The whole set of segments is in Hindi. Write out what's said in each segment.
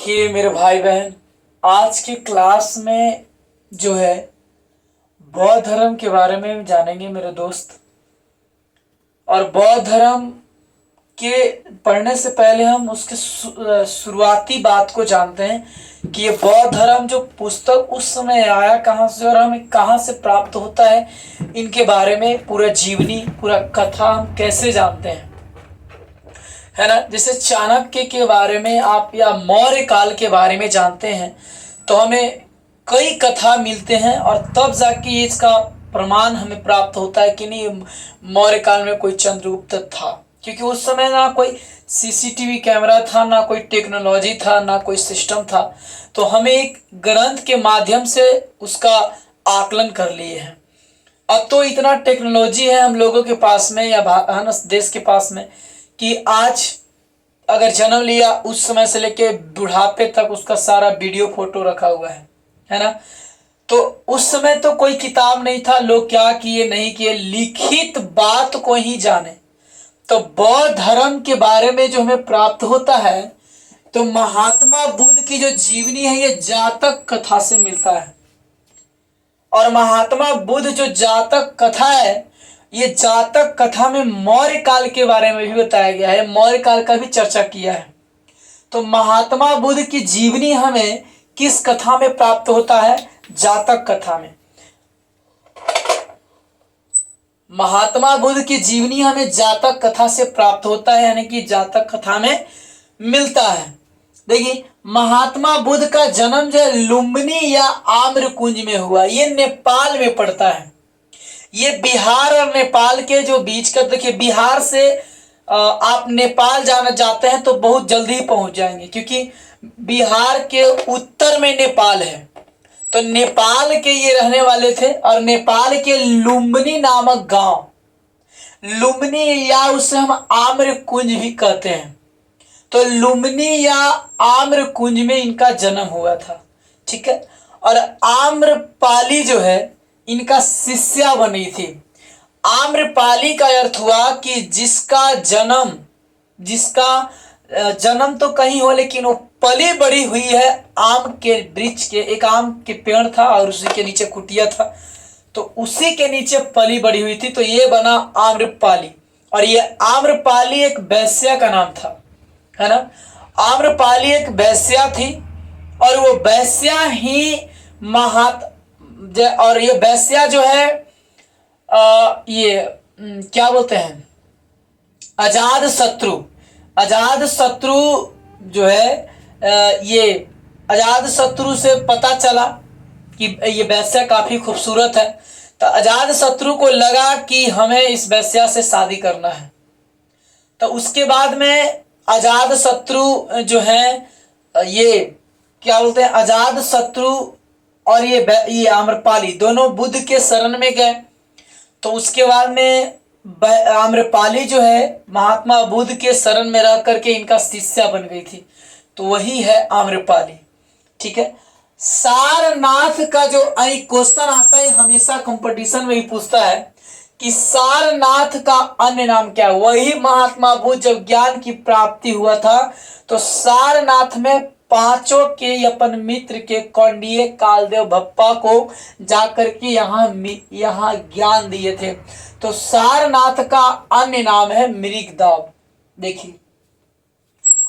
देखिए मेरे भाई बहन, आज की क्लास में जो है बौद्ध धर्म के बारे में जानेंगे मेरे दोस्त। और बौद्ध धर्म के पढ़ने से पहले हम उसके शुरुआती बात को जानते हैं कि ये बौद्ध धर्म जो पुस्तक उस समय आया कहाँ से और हमें कहाँ से प्राप्त होता है। इनके बारे में पूरा जीवनी, पूरा कथा हम कैसे जानते हैं, है ना। जैसे चाणक्य के बारे में आप या मौर्य काल के बारे में जानते हैं तो हमें कई कथा मिलते हैं और तब जाके इसका प्रमाण हमें प्राप्त होता है कि नहीं मौर्य काल में कोई चंद्रगुप्त था। क्योंकि उस समय ना कोई सीसीटीवी कैमरा था, ना कोई टेक्नोलॉजी था, ना कोई सिस्टम था। तो हमें एक ग्रंथ के माध्यम से उसका आकलन कर लिए हैं। अब तो इतना टेक्नोलॉजी है हम लोगों के पास में या देश के पास में कि आज अगर जन्म लिया उस समय से लेके बुढ़ापे तक उसका सारा वीडियो फोटो रखा हुआ है ना। तो उस समय तो कोई किताब नहीं था, लोग क्या किए नहीं किए, लिखित बात को ही जाने। तो बौद्ध धर्म के बारे में जो हमें प्राप्त होता है तो महात्मा बुद्ध की जो जीवनी है ये जातक कथा से मिलता है। और महात्मा बुद्ध जो जातक कथा है, ये जातक कथा में मौर्य काल के बारे में भी बताया गया है, मौर्य काल का भी चर्चा किया है। तो महात्मा बुद्ध की जीवनी हमें किस कथा में प्राप्त होता है? जातक कथा में। महात्मा बुद्ध की जीवनी हमें जातक कथा से प्राप्त होता है, यानी कि जातक कथा में मिलता है। देखिए, महात्मा बुद्ध का जन्म जो है लुम्बिनी या आम्रकुंज में हुआ। ये नेपाल में पड़ता है। ये बिहार और नेपाल के जो बीच का, देखिए बिहार से आप नेपाल जाना चाहते हैं तो बहुत जल्दी ही पहुंच जाएंगे, क्योंकि बिहार के उत्तर में नेपाल है। तो नेपाल के ये रहने वाले थे और नेपाल के लुम्बिनी नामक गांव, लुम्बिनी या उसे हम आम्रकुंज भी कहते हैं, तो लुम्बिनी या आम्रकुंज में इनका जन्म हुआ था। ठीक है। और आम्रपाली जो है इनका शिष्या बनी थी। आम्रपाली का अर्थ हुआ कि जिसका जन्म तो कहीं हो लेकिन वो पली बड़ी हुई है आम के वृक्ष के। एक आम के पेड़ था और उसी के नीचे कुटिया था, तो उसी के नीचे पली बड़ी हुई थी, तो ये बना आम्रपाली। और ये आम्रपाली एक वैश्या का नाम था, है ना। आम्रपाली एक वैश्या थी और वो वैश्या ही और ये वैश्या जो है क्या बोलते हैं, अजाद शत्रु जो है ये अजाद शत्रु से पता चला कि ये वैश्या काफी खूबसूरत है। तो अजाद शत्रु को लगा कि हमें इस वैश्या से शादी करना है। तो उसके बाद में अजाद शत्रु जो है ये क्या बोलते हैं, अजाद शत्रु और ये आम्रपाली दोनों बुद्ध के शरण में गए। तो उसके बाद में आम्रपाली जो है महात्मा बुद्ध के शरण में रह करके इनका शिष्या बन गई थी, तो वही है आम्रपाली। ठीक है। सारनाथ का जो क्वेश्चन आता है, हमेशा कंपटीशन में ही पूछता है कि सारनाथ का अन्य नाम क्या है। वही महात्मा बुद्ध जब ज्ञान की प्राप्ति हुआ था तो सारनाथ में पांचों के अपन मित्र के कौंडिन्य कालदेव भप्पा को जाकर के यहाँ ज्ञान दिए थे। तो सारनाथ का अन्य नाम है मृगदाव। देखिए,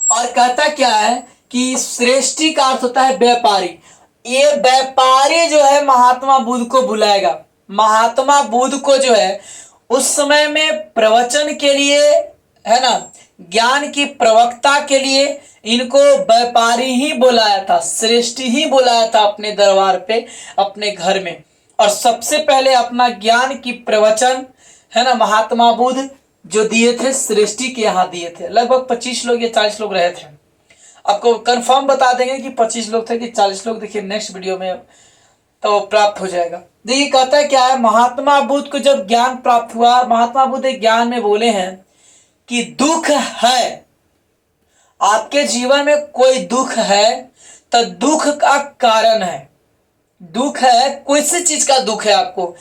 और कहता क्या है कि श्रेष्ठी का अर्थ होता है व्यापारी। ये व्यापारी जो है महात्मा बुद्ध को बुलाएगा। महात्मा बुद्ध को जो है उस समय में प्रवचन के लिए, है ना, ज्ञान की प्रवक्ता के लिए इनको व्यापारी ही बुलाया था, श्रेष्ठी ही बुलाया था अपने दरबार पे, अपने घर में। और सबसे पहले अपना ज्ञान की प्रवचन, है ना, महात्मा बुद्ध जो दिए थे श्रेष्ठी के यहाँ दिए थे। लगभग 25 लोग या 40 लोग रहे थे। आपको कंफर्म बता देंगे कि 25 लोग थे कि 40 लोग, देखिए नेक्स्ट वीडियो में तो प्राप्त हो जाएगा। देखिए कहता है क्या है, महात्मा बुद्ध को जब ज्ञान प्राप्त हुआ, महात्मा बुद्ध एक ज्ञान में बोले हैं कि दुख है, आपके जीवन में कोई दुख है तो दुख का कारण है। दुख है, कोई सी चीज का दुख है आपको,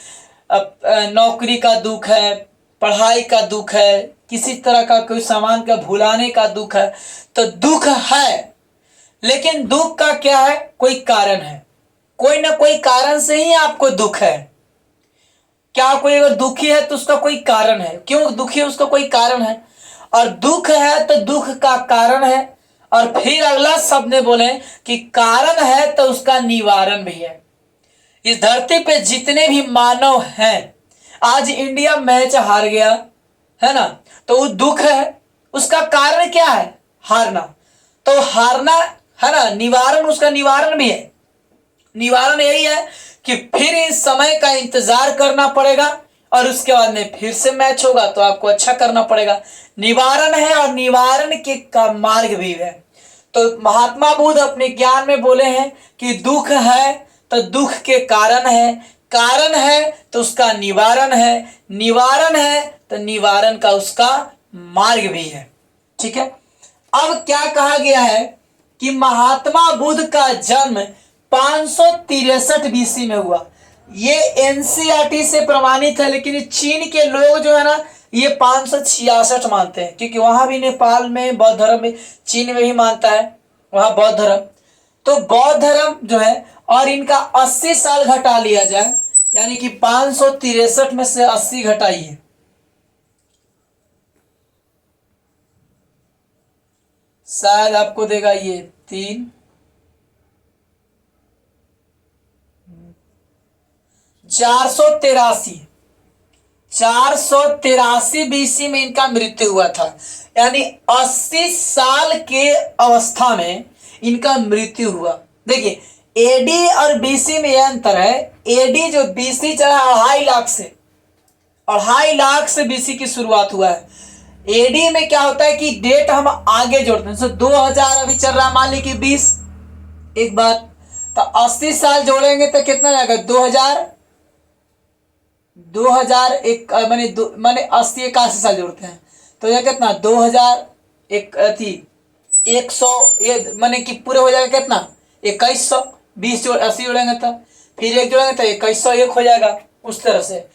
नौकरी का दुख है, पढ़ाई का दुख है, किसी तरह का कोई सामान का भुलाने का दुख है, तो दुख है। लेकिन दुख का क्या है, कोई कारण है, कोई ना कोई कारण से ही आपको दुख है। क्या कोई अगर दुखी है तो उसका कोई कारण है, क्यों दुखी है उसका कोई कारण है, और दुख है तो दुख का कारण है। और फिर अगला शब्द ने बोले कि कारण है तो उसका निवारण भी है। इस धरती पे जितने भी मानव हैं, आज इंडिया मैच हार गया है ना, तो वो दुख है, उसका कारण क्या है, हारना। तो हारना है ना, निवारण, उसका निवारण भी है। निवारण यही है कि फिर इस समय का इंतजार करना पड़ेगा और उसके बाद में फिर से मैच होगा तो आपको अच्छा करना पड़ेगा। निवारण है और निवारण के का मार्ग भी है। तो महात्मा बुद्ध अपने ज्ञान में बोले हैं कि दुख है तो दुख के कारण है, कारण है तो उसका निवारण है, निवारण है तो निवारण का उसका मार्ग भी है। ठीक है। अब क्या कहा गया है कि महात्मा बुद्ध का जन्म 563 बीसी में हुआ। ये एनसीईआरटी से प्रमाणित है, लेकिन चीन के लोग जो है ना ये 566 मानते हैं, क्योंकि वहां भी नेपाल में बौद्ध धर्म में, चीन में भी मानता है वहां बौद्ध धर्म। तो बौद्ध धर्म जो है, और इनका 80 साल घटा लिया जाए, यानी कि 563 में से 80 घटाइए, शायद आपको देगा ये 3, 483 बीसी में इनका मृत्यु हुआ था। यानी 80 साल के अवस्था में इनका मृत्यु हुआ। देखिए एडी और बीसी में यह अंतर है, एडी जो बीसी चला 2.5 लाख से, 2.5 लाख से बीसी की शुरुआत हुआ है। एडी में क्या होता है कि डेट हम आगे जोड़ते हैं, 2000 अभी चल रहा है, मान ली कि 20, एक बात, तो 80 साल जोड़ेंगे तो कितना जाएगा, 2001 माने 80 81 साल जोड़ते हैं तो यह कितना 2001 100, ये माने कि पूरे हो जाएगा कितना 2100, 20 जोड़ 80 जोड़ेंगे तो फिर एक जोड़ेंगे तो 2101 हो जाएगा, उस तरह से।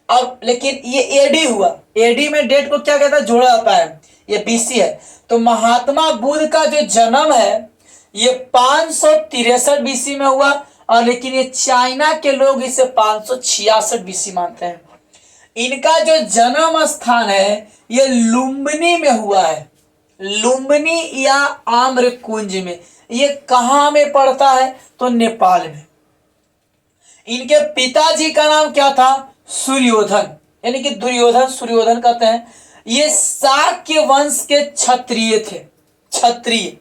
अब लेकिन ये एडी हुआ, एडी में डेट को क्या कहता है, जोड़ा जाता है, ये बीसी है। तो महात्मा बुद्ध का जो जन्म है ये 563 बीसी में हुआ, और लेकिन ये चाइना के लोग इसे 566 बीसी मानते हैं। इनका जो जन्म स्थान है ये लुम्बिनी में हुआ है, लुम्बिनी या आम्रकुंज में। ये कहाँ में पड़ता है, तो नेपाल में। इनके पिताजी का नाम क्या था, सूर्योधन, यानी कि दुर्योधन, सूर्योधन कहते हैं। ये शाक्य वंश के क्षत्रिय थे, क्षत्रिय,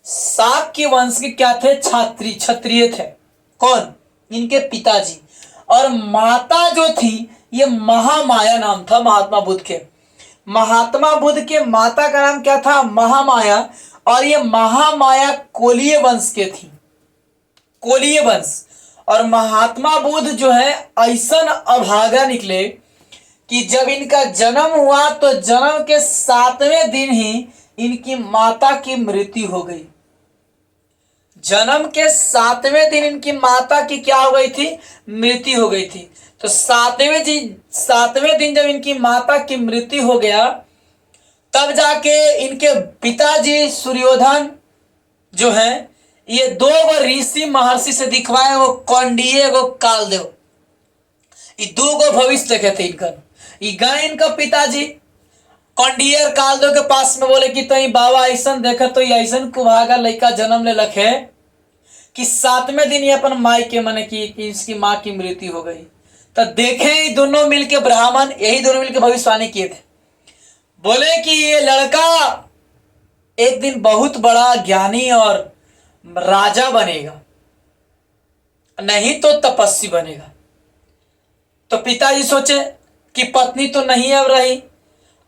शाक्य वंश के क्या थे, क्षत्रिय थे। कौन, इनके पिताजी। और माता जो थी ये महामाया नाम था महात्मा बुद्ध के। महात्मा बुद्ध के माता का नाम क्या था, महामाया, और ये महामाया कोलीय वंश के थी, कोलीय वंश। और महात्मा बुद्ध जो है ऐसन अभागा निकले कि जब इनका जन्म हुआ तो जन्म के 7वें दिन ही इनकी माता की मृत्यु हो गई। जन्म के 7वें दिन इनकी माता की क्या हो गई थी, मृत्यु हो गई थी। तो 7वें दिन जब इनकी माता की मृत्यु हो गया, तब जाके इनके पिताजी सूर्योधन जो हैं ये 2 ऋषि महर्षि से दिखवाए, वो कौंडिन्य को कालदेव, ये 2 भविष्य देखे थे इनका। ये गए इनका पिताजी कौंडिन्य कालदेव के पास में, बोले कि तई बाबा ऐसा देखा तो ऐसा कुभागा लड़का जन्म ले लखे कि 7वें दिन ये अपन माई के मने की इसकी माँ की मृत्यु हो गई। तो देखे ये दोनों मिलके ब्राह्मण, यही दोनों मिलके भविष्यवाणी किए थे। बोले कि ये लड़का एक दिन बहुत बड़ा ज्ञानी और राजा बनेगा, नहीं तो तपस्वी बनेगा। तो पिताजी सोचे कि पत्नी तो नहीं अब रही,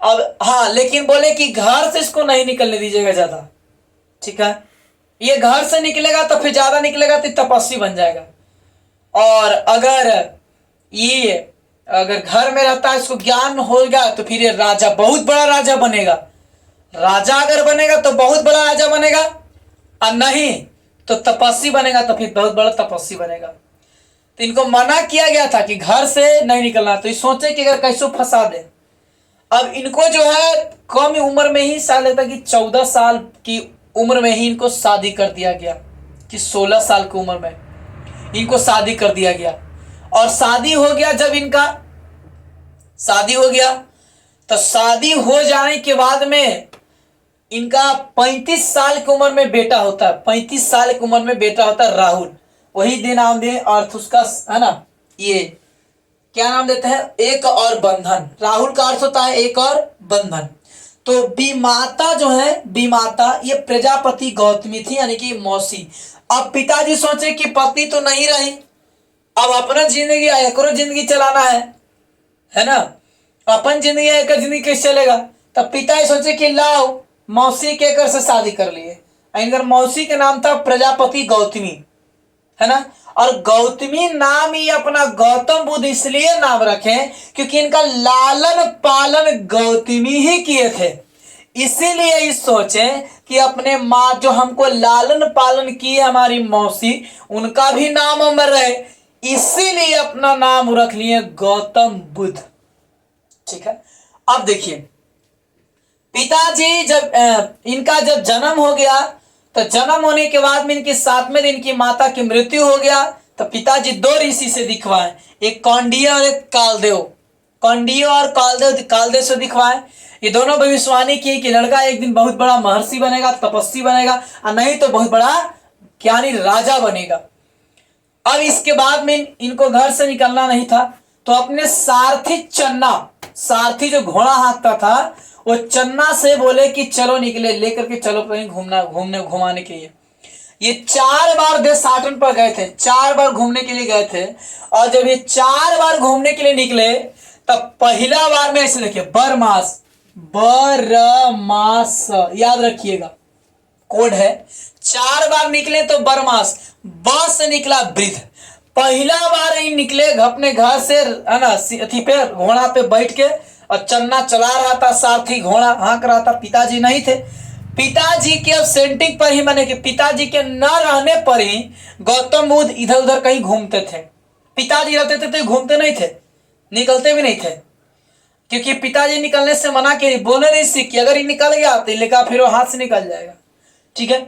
अब हाँ, लेकिन बोले कि घर से इसको नहीं निकलने दीजिएगा ज्यादा, ठीक है। ये घर से निकलेगा तो फिर ज्यादा निकलेगा तो तपस्वी बन जाएगा, और अगर घर में रहता है, इसको ज्ञान हो गया तो फिर ये राजा, बहुत बड़ा राजा बनेगा। राजा अगर बनेगा तो बहुत बड़ा राजा बनेगा, और नहीं तो तपस्वी बनेगा तो फिर बहुत बड़ा तपस्वी बनेगा। तो इनको मना किया गया था कि घर से नहीं निकलना। तो ये सोचे कि अगर कैसे फंसा दे। अब इनको जो है कम उम्र में ही, शायद लगता है कि 14 साल की उम्र में ही इनको शादी कर दिया गया, कि 16 साल की उम्र में इनको शादी कर दिया गया। और शादी हो गया, जब इनका शादी हो गया तो शादी हो जाने के बाद में इनका 35 साल की उम्र में बेटा होता है। 35 साल की उम्र में बेटा होता है राहुल। वही दे नाम दे अर्थ उसका, है ना, ये क्या नाम देते हैं, एक और बंधन। राहुल का अर्थ होता है एक और बंधन। तो बीमाता जो है, बीमाता ये प्रजापति गौतमी थी, यानी कि मौसी। अब पिताजी सोचे कि पत्नी तो नहीं रही, अब अपना जिंदगी एकरो जिंदगी चलाना है ना, अपन जिंदगी एक जिंदगी कैसे चलेगा। तब पिताजी सोचे कि लाओ मौसी के कर से शादी कर लिए। इनकर मौसी के नाम था प्रजापति गौतमी, है ना। और गौतमी नाम ही अपना गौतम बुद्ध इसलिए नाम रखे क्योंकि इनका लालन पालन गौतमी ही किए थे। इसीलिए इस सोचे कि अपने माँ जो हमको लालन पालन की है हमारी मौसी, उनका भी नाम अमर रहे, इसीलिए अपना नाम रख लिए गौतम बुद्ध। ठीक है। अब देखिए, पिताजी जब इनका जब जन्म हो गया तो जन्म होने के बाद में इनके 7वें दिन की माता की मृत्यु हो गया। तो पिताजी 2 ऋषि से दिखवाए, एक कौंडिय और एक कालदेव। कौंडिय और कालदेव से दिखवाए। ये दोनों भविष्यवाणी की कि लड़का एक दिन बहुत बड़ा महर्षि बनेगा, तपस्वी बनेगा, और नहीं तो बहुत बड़ा ज्ञानी राजा बनेगा। अब इसके बाद में इनको घर से निकलना नहीं था, तो अपने सारथी चन्ना, सारथी जो घोड़ा हाँकता था, वो चन्ना से बोले कि चलो निकले, लेकर के चलो कहीं घुमाने के लिए। ये 4 बार देशाटन पर गए थे, 4 बार घूमने के लिए गए थे। और जब ये 4 बार घूमने के लिए निकले, तब पहला बार में ऐसे लिखिए बरमास, बरमास याद रखिएगा, कोड है। 4 बार निकले तो बरमास, ब से निकला वृद्ध। पहला बार ही निकले अपने घर से, है ना, अथी पे घोड़ा पे बैठ के, और चन्ना चला रहा था, सारथी घोड़ा हाँक रहा था। पिताजी नहीं थे। पिताजी के अब सेंटिंग पर ही, माने कि पिताजी के न रहने पर ही गौतम बुद्ध इधर उधर कहीं घूमते थे। पिताजी रहते थे तो घूमते नहीं थे, निकलते भी नहीं थे, क्योंकि पिताजी निकलने से मना के बोले नहीं सीख कि अगर ये निकल गया तो लेकर फिर वो हाथ से निकल जाएगा। ठीक है।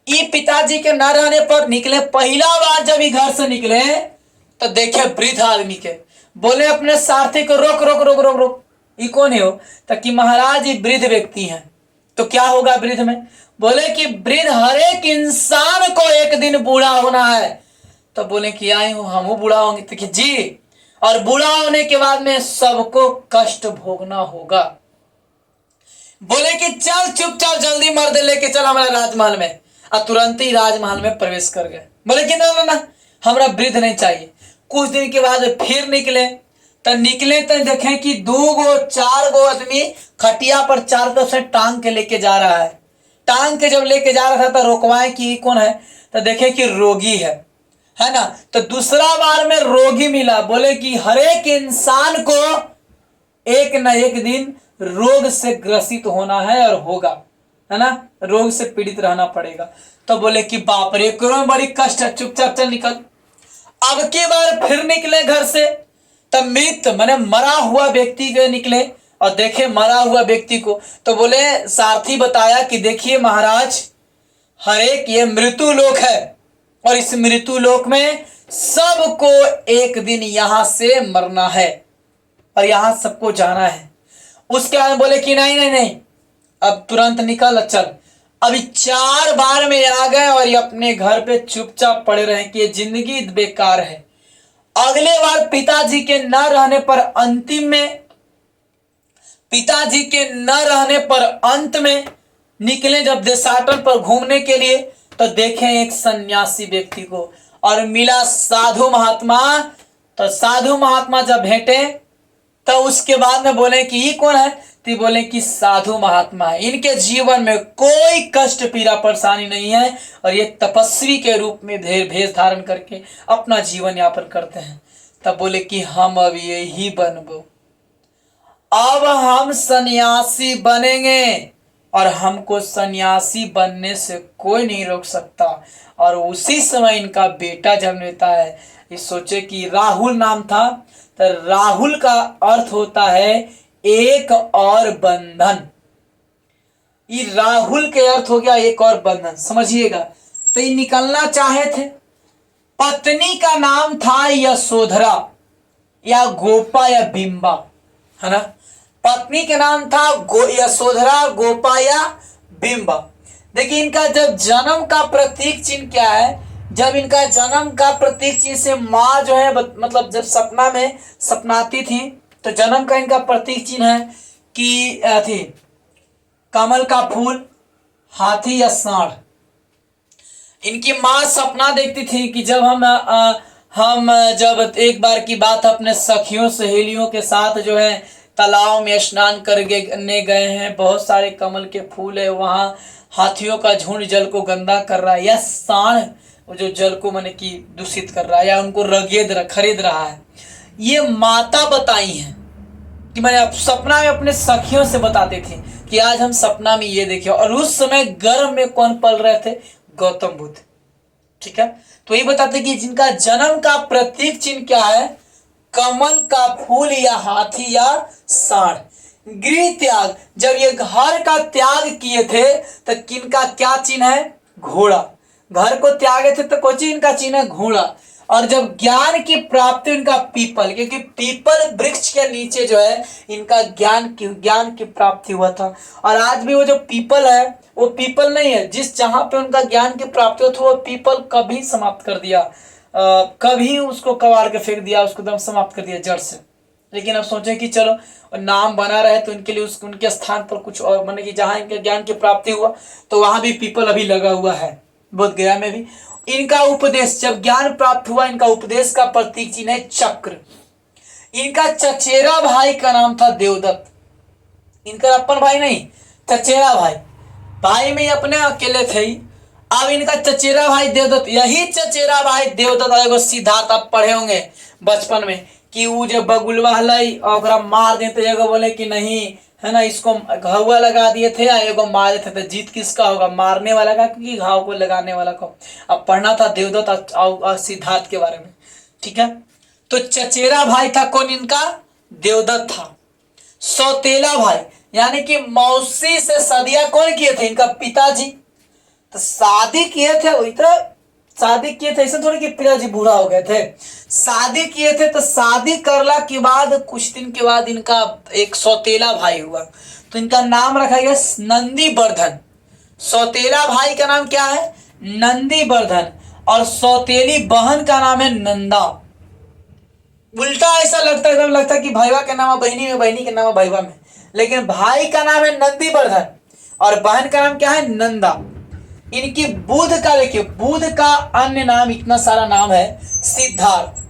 ये पिताजी के न रहने पर निकले। पहला बार जब ये घर से निकले तो देखे वृद्ध आदमी के, बोले अपने सारथी को रोक रोक रोक रोक रोक, ये कौन है हो? ताकि महाराज ये वृद्ध व्यक्ति हैं। तो क्या होगा वृद्ध में? बोले कि वृद्ध हर एक इंसान को एक दिन बूढ़ा होना है। तो बोले कि आए हो, हम बूढ़ा होंगे? तो कि जी, और बूढ़ा होने के बाद में सबको कष्ट भोगना होगा। बोले कि चल चुपचाप जल्दी मर्द लेके चल हमारा राजमहल में, और तुरंत ही राजमहल में प्रवेश कर गए। बोले कि ना ना, हमरा वृद्ध नहीं चाहिए। कुछ दिन के बाद फिर निकले तो देखें कि 2 गो 4 गो आदमी खटिया पर 4 तरफ से टांग के लेके जा रहा है। टांग के जब लेके जा रहा था तो रोकवाए कि कौन है, तो देखे कि रोगी है ना। तो दूसरा बार में रोगी मिला। बोले कि हर एक इंसान को एक न एक दिन रोग से ग्रसित होना है और होगा, है ना, रोग से पीड़ित रहना पड़ेगा। तो बोले कि बाप रे, करो बड़ी कष्ट है, चुपचाप चल निकल। अब की बार फिर निकले घर से, तब मृत माने मरा हुआ व्यक्ति के निकले और देखे मरा हुआ व्यक्ति को। तो बोले, सारथी बताया कि देखिए महाराज, हर एक ये मृत्यु लोक है, और इस मृत्यु लोक में सबको एक दिन यहां से मरना है और यहां सबको जाना है। उसके बाद बोले कि नहीं नहीं नहीं, अब तुरंत निकल चल। अभी 4 बार में आ गए और ये अपने घर पे चुपचाप पड़े रहे कि ये जिंदगी बेकार है। अगले बार पिताजी के न रहने पर अंतिम में, पिताजी के न रहने पर अंत में निकले जब देशाटन पर घूमने के लिए, तो देखें एक सन्यासी व्यक्ति को, और मिला साधु महात्मा। तो साधु महात्मा जब भेंटे तो उसके बाद में बोले कि ये कौन है, तो बोले कि साधु महात्मा है। इनके जीवन में कोई कष्ट पीड़ा परेशानी नहीं है, और ये तपस्वी के रूप में भेष धारण करके अपना जीवन यापन करते हैं। तब बोले कि हम अब यही बनबो, अब हम सन्यासी बनेंगे, और हमको सन्यासी बनने से कोई नहीं रोक सकता। और उसी समय इनका बेटा जन्म लेता है। ये सोचे कि राहुल नाम था, तो राहुल का अर्थ होता है एक और बंधन। ये राहुल के अर्थ हो गया एक और बंधन, समझिएगा। तो ये निकलना चाहे थे। पत्नी का नाम था यशोधरा या गोपा या बिंबा, है ना। पत्नी का नाम था यशोधरा, गोपा या बिंबा। देखिए इनका जब जन्म का प्रतीक चिन्ह क्या है, जब इनका जन्म का प्रतीक चिन्ह से माँ जो है मतलब जब सपना में सपनाती थी तो जन्म का इनका प्रतीक चिन्ह है कि थी कमल का फूल, हाथी या सांड। इनकी माँ सपना देखती थी कि जब हम जब एक बार की बात अपने सखियों सहेलियों के साथ जो है तालाब में स्नान करने गए हैं, बहुत सारे कमल के फूल है, वहाँ हाथियों का झुंड जल को गंदा कर रहा है, या सांड वो जो जल को माने कि दूषित कर रहा है या उनको खरीद रहा है। ये माता बताई हैं कि मैंने सपना में अपने सखियों से बताते थे कि आज हम सपना में ये देखे। और उस समय गर्भ में कौन पल रहे थे? गौतम बुद्ध। ठीक है, तो ये बताते कि जिनका जन्म का प्रतीक चिन्ह क्या है, कमल का फूल या हाथी या सांड। गृह त्याग, जब ये घर का त्याग किए थे तो किनका क्या चिन्ह है? घोड़ा। घर को त्यागे थे तो कोई इनका चिन्ह है घोड़ा। और जब ज्ञान की प्राप्ति इनका पीपल, क्योंकि पीपल वृक्ष के नीचे जो है इनका ज्ञान की प्राप्ति हुआ था। और आज भी वो जो पीपल है वो पीपल नहीं है, जिस जहां पे उनका ज्ञान की प्राप्ति हुआ था वो पीपल कभी समाप्त कर दिया, कभी उसको कबाड़ के फेंक दिया, उसको एकदम समाप्त कर दिया जड़ से। लेकिन अब सोचे कि चलो नाम बना रहे तो इनके लिए उनके स्थान पर कुछ और, माने कि जहां इनके ज्ञान की प्राप्ति हुआ तो वहां भी पीपल अभी लगा हुआ है, बोध गया में भी। इनका उपदेश, जब ज्ञान प्राप्त हुआ इनका उपदेश का प्रतीक चिन्ह है चक्र। इनका चचेरा भाई का नाम था देवदत्त। इनका अपन भाई नहीं, चचेरा भाई, भाई में अपने अकेले थे ही। अब इनका चचेरा भाई देवदत्त, यही चचेरा भाई देवदत्त एगो सिद्धार्थ आप पढ़े होंगे बचपन में कि वो जब बगुलवा हलई और मार देते, एगो बोले कि नहीं है ना, इसको घावा लगा दिए थे या एगो मारे थे, तो जीत किसका होगा? मारने वाला का कि घाव को लगाने वाला को? अब पढ़ना था देवदत्त और सिद्धार्थ के बारे में। ठीक है, तो चचेरा भाई था कौन इनका? देवदत्त था। सौतेला भाई यानी कि मौसी से शादियां कौन किए थे? इनका पिताजी। तो शादी किए थे, वही तो शादी किए थे, ऐसे थोड़ी कि पिताजी बूढ़ा हो गए थे। शादी किए थे तो शादी करला के बाद कुछ दिन के बाद इनका एक सौतेला भाई हुआ, तो इनका नाम रखा गया नंदीवर्धन। सौतेला भाई का नाम क्या है? नंदीवर्धन। और सौतेली बहन का नाम है नंदा। उल्टा ऐसा लगता है, एकदम लगता है कि भाईवा के नाम है बहनी में, बहनी के नाम है भाईवा में, लेकिन भाई का नाम है नंदीवर्धन और बहन का नाम क्या है? नंदा। इनकी बुध का, देखिए बुध का अन्य नाम, इतना सारा नाम है, सिद्धार्थ।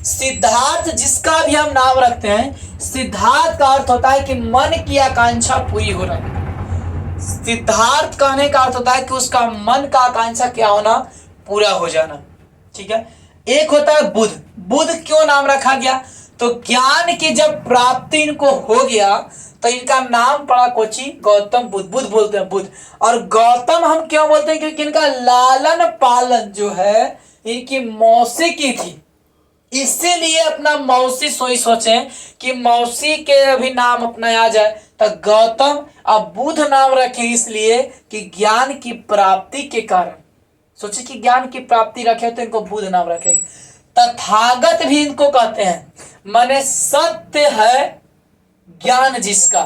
सिद्धार्थ जिसका भी हम नाम रखते हैं, सिद्धार्थ का अर्थ होता है कि मन की आकांक्षा पूरी हो रहा है। सिद्धार्थ कहने का अर्थ होता है कि उसका मन का आकांक्षा क्या होना? पूरा हो जाना। ठीक है, एक होता है बुध। बुध क्यों नाम रखा गया? तो ज्ञान की जब प्राप्ति इनको हो गया तो इनका नाम पड़ा कोची? गौतम बुद्ध। बुद्ध बोलते हैं बुद्ध। और गौतम हम क्यों बोलते हैं? क्योंकि इनका लालन पालन जो है इनकी मौसी की थी, इसीलिए अपना मौसी सोचे कि मौसी के अभी नाम अपनाया जाए, तो गौतम अब बुद्ध नाम रखे इसलिए कि ज्ञान की प्राप्ति के कारण। सोचे कि ज्ञान की प्राप्ति रखे तो इनको बुद्ध नाम रखे। तथागत भी इनको कहते हैं, माने सत्य है ज्ञान जिसका।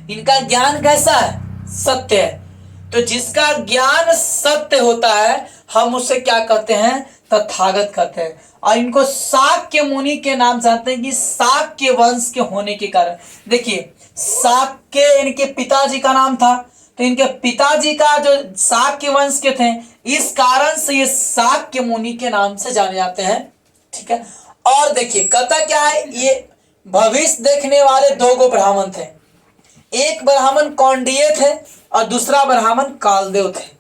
इनका ज्ञान कैसा है? सत्य है। तो जिसका ज्ञान सत्य होता है हम उसे क्या कहते हैं? तथागत कहते हैं। और इनको शाक्य मुनि के नाम जानते हैं कि शाक्य वंश के होने के कारण। देखिए शाक्य इनके पिताजी का नाम था, तो इनके पिताजी का जो शाक्य वंश के थे, इस कारण से ये शाक्य मुनि के नाम से जाने जाते हैं। ठीक है, और देखिए कहता क्या है, ये भविष्य देखने वाले दो गो ब्राह्मण थे। एक ब्राह्मण कौंडिन्य थे और दूसरा ब्राह्मण कालदेव थे।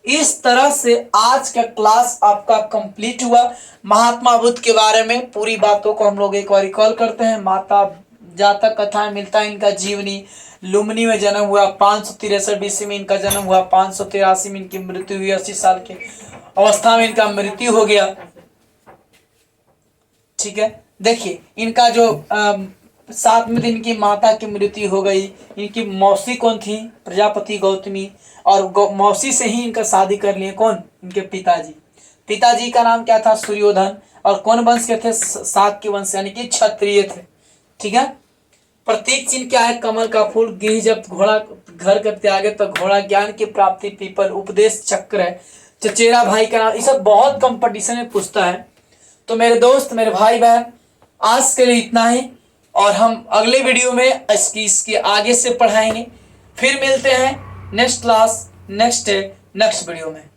इस तरह से आज का क्लास आपका कंप्लीट हुआ। महात्मा बुद्ध के बारे में पूरी बातों को हम लोग एक बार रिकॉल करते हैं। माता जातक कथाएं मिलता है इनका जीवनी। लुम्बिनी में जन्म हुआ 563 BC में, इनका जन्म हुआ 583 में, इनकी मृत्यु हुई 80 साल की अवस्था में इनका मृत्यु हो गया। ठीक है, देखिए इनका जो 7वें दिन की माता की मृत्यु हो गई। इनकी मौसी कौन थी? प्रजापति गौतमी। और मौसी से ही इनका शादी कर लिए कौन? इनके पिताजी। पिताजी का नाम क्या था? सूर्योधन। और कौन वंश के थे? शाक्य वंश, यानी कि क्षत्रिय थे। ठीक है। प्रतीक चिन्ह क्या है? कमल का फूल। गिर जब घोड़ा घर कर त्यागे तो घोड़ा ज्ञान की प्राप्ति। पीपल उपदेश चक्र है। चचेरा भाई का नाम। ये सब बहुत कंपटीशन में पूछता है। तो मेरे दोस्त, मेरे भाई बहन, आज के लिए इतना ही, और हम अगले वीडियो में इसके आगे से पढ़ाएंगे। फिर मिलते हैं नेक्स्ट क्लास, नेक्स्ट वीडियो में।